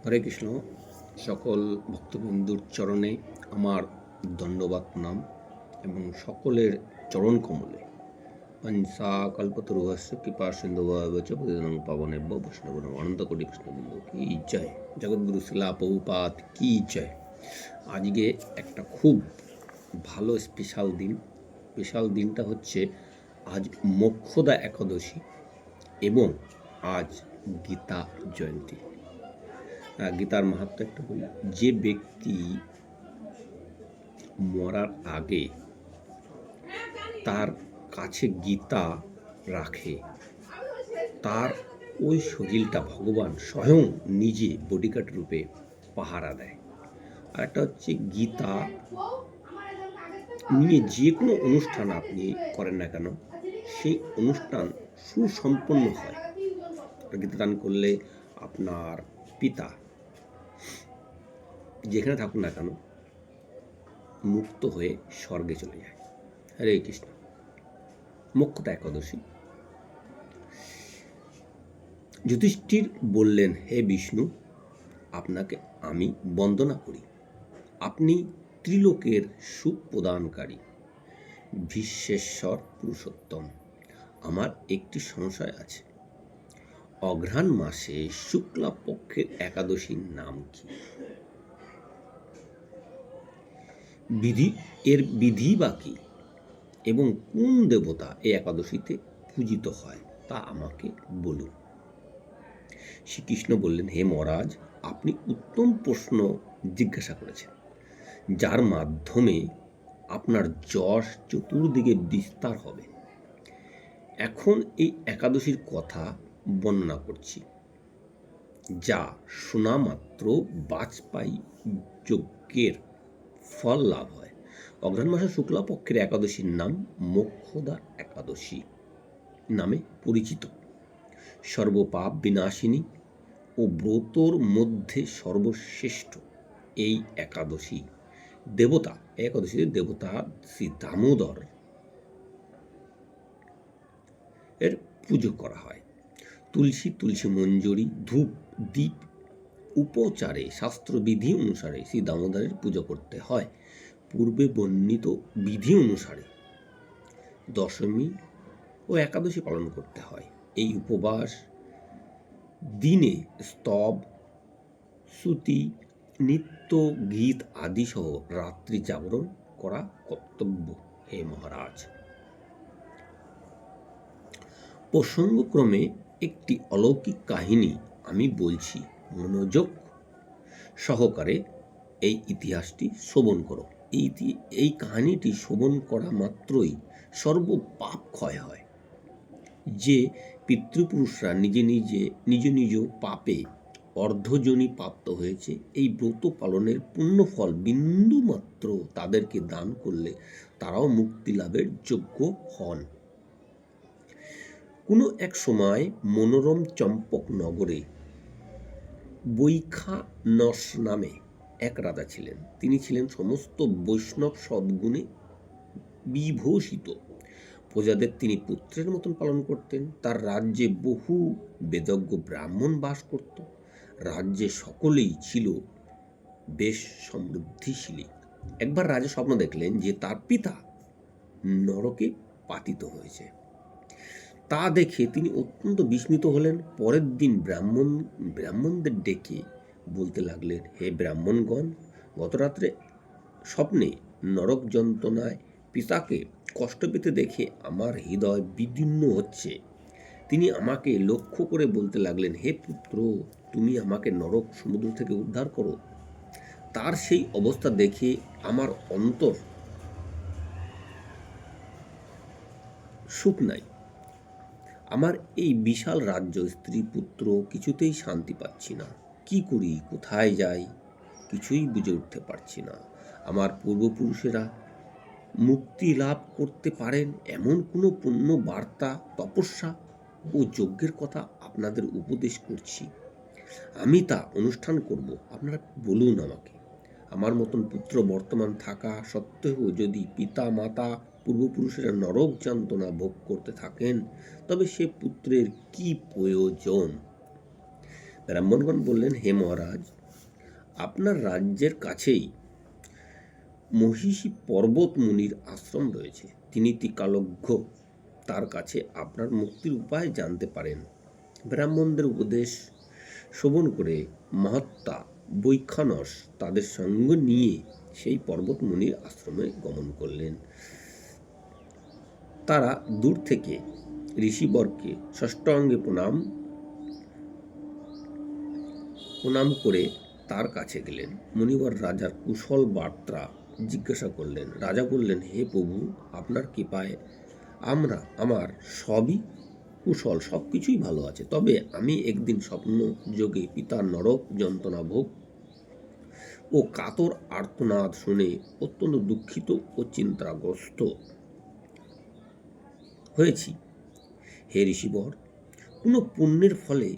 হরে কৃষ্ণ। সকল ভক্তবিন্দুর চরণে আমার দণ্ডবাদ প্রণাম এবং সকলের চরণ কমলে পঞ্চা কল্পতরুহস্য কৃপা সিন্ধুভ্য পতিতানাং পাবনেভ্য বৈষ্ণবানাং অনন্ত কোটি কৃষ্ণবিন্দু কি জয়। জগৎগুরু শিলা প্রভুপাদ কি জয়। আজকে একটা খুব ভালো স্পেশাল দিনটা হচ্ছে আজ মোক্ষদা একাদশী এবং আজ গীতা জয়ন্তী। গীতার মাহাত্ম্য একটা বলি। যে ব্যক্তি মরার আগে তার কাছে গীতা রাখে, তার ওই শরীরটা ভগবান স্বয়ং নিজে বডিগার্ড রূপে পাহারা দেয়। আর একটা হচ্ছে গীতা নিয়ে যে কোনো অনুষ্ঠান আপনি করেন না কেন, সেই অনুষ্ঠান সুসম্পন্ন হয়। গীতা দান করলে আপনার পিতা যেখানে থাকুন না কেন মুক্ত হয়ে স্বর্গে চলে যায়। হরে কৃষ্ণ। মোক্ষদা একাদশী। যুধিষ্ঠির বললেন, হে বিষ্ণু, আপনাকে আমি বন্দনা করি। আপনি ত্রিলোকের সুখ প্রদানকারী, বিশ্বেশ্বর পুরুষোত্তম। আমার একটি সংশয় আছে। অঘ্রাণ মাসে শুক্লা পক্ষের একাদশীর নাম কি? বিধি বা কি এবং কোন দেবতা এই একাদশীতে পূজিত হয় তা আমাকে বলুন। শ্রীকৃষ্ণ বললেন, হে মহারাজ, আপনি উত্তম প্রশ্ন জিজ্ঞাসা করেছেন, যার মাধ্যমে আপনার যশ চতুর্দিকে বিস্তার হবে। এখন এই একাদশীর কথা বর্ণনা করছি, যা শোনা মাত্র বাজপেয়ী যজ্ঞের ফল লাভ হয়। অঘ্রাণ মাসের শুক্লা পক্ষের একাদশীর নাম মোক্ষদা একাদশী নামে পরিচিত। সর্বপাপ বিনাশিনী ও ব্রতর মধ্যে সর্বশ্রেষ্ঠ এই একাদশী একাদশীতে দেবতা শ্রী দামোদর এর পুজো করা হয়। তুলসী মঞ্জরি ধূপ দীপ উপচারে শাস্ত্রবিধি অনুসারে শ্রী দামোদরের পুজো করতে হয়। পূর্বে বর্ণিত বিধি অনুসারে দশমী ও একাদশী পালন করতে হয়। এই উপবাস দিনে স্তব শ্রুতি নিত্য গীত আদি সহ রাত্রি জাগরণ করা কর্তব্য। হে মহারাজ, প্রসঙ্গক্রমে একটি অলৌকিক কাহিনী আমি বলছি, মনোযোগ সহকারে এই ইতিহাসটি শ্রবণ করো। এই কাহিনীটি শ্রবণ করা মাত্রই সর্ব পাপ ক্ষয় হয়। যে পিতৃপুরুষরা নিজ নিজ পাপে অর্ধজনী প্রাপ্ত হয়েছে, এই ব্রত পালনের পুণ্য ফল বিন্দু মাত্র তাদেরকে দান করলে তারাও মুক্তি লাভের যোগ্য হন। কোনো এক সময় মনোরম চম্পক নগরে বৈখানস নামে এক রাজা ছিলেন। তিনি ছিলেন সমস্ত বৈষ্ণব সদ্গুণে বিভূষিত। প্রজাদের তিনি পুত্রের মতন পালন করতেন। তার রাজ্যে বহু বেদজ্ঞ ব্রাহ্মণ বাস করত। রাজ্যে সকলেই ছিল বেশ সমৃদ্ধিশালী। একবার রাজা স্বপ্ন দেখলেন যে তার পিতা নরকে পাতিত হয়েছে। তা দেখে তিনি অত্যন্ত বিস্মিত হলেন। পরের দিন ব্রাহ্মণদের ডেকে বলতে লাগলেন, হে ব্রাহ্মণগণ, গতরাত্রে স্বপ্নে নরক যন্ত্রণায় পিতাকে কষ্ট পেতে দেখে আমার হৃদয় বিদীর্ণ হচ্ছে। তিনি আমাকে লক্ষ্য করে বলতে লাগলেন, হে পুত্র, তুমি আমাকে নরক সমুদ্র থেকে উদ্ধার করো। তার সেই অবস্থা দেখে আমার অন্তর সুখ নাই। আমার এই বিশাল রাজ্য, স্ত্রী, পুত্র কিছুতেই শান্তি পাচ্ছি না। কি করি, কোথায় যাই, কিছুই বুঝে উঠতে পারছি না। আমার পূর্বপুরুষেরা মুক্তি লাভ করতে পারেন এমন কোনো পুণ্য বার্তা, তপস্যা ও যজ্ঞের কথা আপনাদের উপদেশ করছি। আমি তা অনুষ্ঠান করব। আপনারা বলুন আমাকে। আমার মতন পুত্র বর্তমান থাকা সত্ত্বেও যদি পিতা মাতা পূর্বপুরুষেরা নরক যন্ত্রণা ভোগ করতে থাকেন, তবে সে পুত্রের কি প্রয়োজন? ব্রাহ্মণগণ বললেন, হে মহারাজ, আপনার রাজ্যের কাছেই মহিষী পর্বত মুনির আশ্রম রয়েছে। তিনি ত্রিকালজ্ঞ, তার কাছে আপনার মুক্তির উপায় জানতে পারেন। ব্রাহ্মণদের উপদেশ শ্রবণ করে মহাত্মা বৈখানস তাদের সঙ্গ নিয়ে সেই পর্বত মুনির আশ্রমে গমন করলেন। তারা দূর থেকে ঋষিবরকে ষষ্ঠাঙ্গে প্রণাম করে তার কাছে গেলেন। মুনিবর রাজার কুশল বার্তা জিজ্ঞাসা করলেন। রাজা বললেন, হে প্রভু, আপনার কৃপায় আমার সবই কুশল, সব কিছুই ভালো আছে। তবে আমি একদিন স্বপ্ন যোগে পিতার নরক যন্ত্রণা ভোগ ও কাতর আর্তনাদ শুনে অত্যন্ত দুঃখিত ও চিন্তাগ্রস্ত হয়েছি। হে ঋষিবর, কোনো পুণ্যের ফলে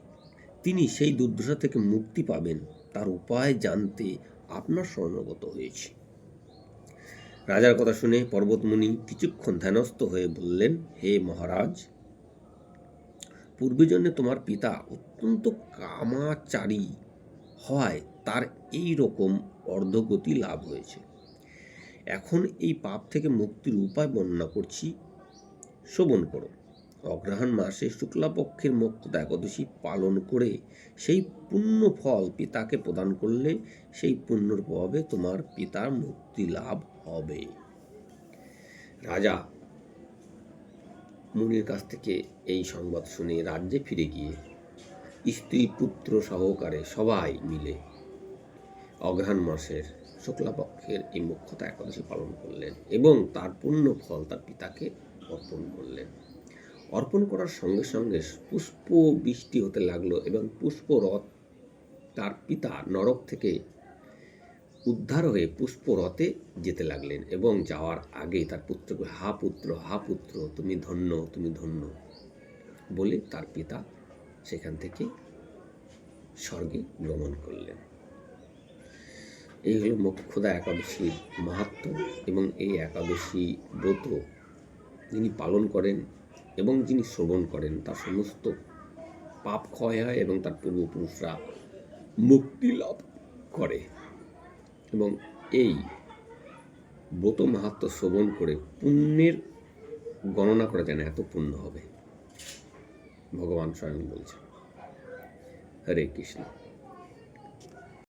তিনি সেই দুর্দশা থেকে মুক্তি পাবেন, তার উপায় জানতে আপনার শরণাগত হয়েছি। রাজার কথা শুনে পর্বতমুনি কিছুক্ষণ ধ্যানস্থ হয়ে বললেন, হে মহারাজ, পূর্বজন্মে তোমার পিতা অত্যন্ত কামাচারী হওয়ায় তার এই রকম অর্ধগতি লাভ হয়েছে। এখন এই পাপ থেকে মুক্তির উপায় বর্ণনা করছি, শ্রবণ করো। অগ্রহায়ণ মাসে শুক্লাপক্ষের মোক্ষদা একাদশী পালন করে সেই পুণ্য ফল পিতাকে প্রদান করলে সেই পুণ্যর প্রভাবে তোমার পিতার মুক্তি লাভ হবে। রাজা মুনির কাছ থেকে এই সংবাদ শুনে রাজ্যে ফিরে গিয়ে স্ত্রী পুত্র সহকারে সবাই মিলে অগ্রহায়ণ মাসের শুক্লাপক্ষের এই মোক্ষদা একাদশী পালন করলেন এবং তার পুণ্য ফল তার পিতাকে অর্পণ করলেন। অর্পণ করার সঙ্গে সঙ্গে পুষ্প বৃষ্টি হতে লাগলো এবং পুষ্পরথ তার পিতা নরক থেকে উদ্ধার হয়ে পুষ্পরথে যেতে লাগলেন এবং যাওয়ার আগে তার পুত্রকে, হা পুত্র, হা পুত্র, তুমি ধন্য, তুমি ধন্য বলে তার পিতা সেখান থেকে স্বর্গে গমন করলেন। এই হলো মোক্ষদা একাদশীর মাহাত্ম্য এবং এই একাদশী ব্রত যিনি পালন করেন এবং যিনি শ্রবণ করেন তার সমস্ত পাপ ক্ষয় হয় এবং তার পূর্বপুরুষরা মুক্তি লাভ করে। এবং এই ব্রত মাহাত্ম্য শ্রবণ করে পুণ্যের গণনা করা যায় না, এত পুণ্য হবে, ভগবান স্বয়ং বলছেন। হরে কৃষ্ণ।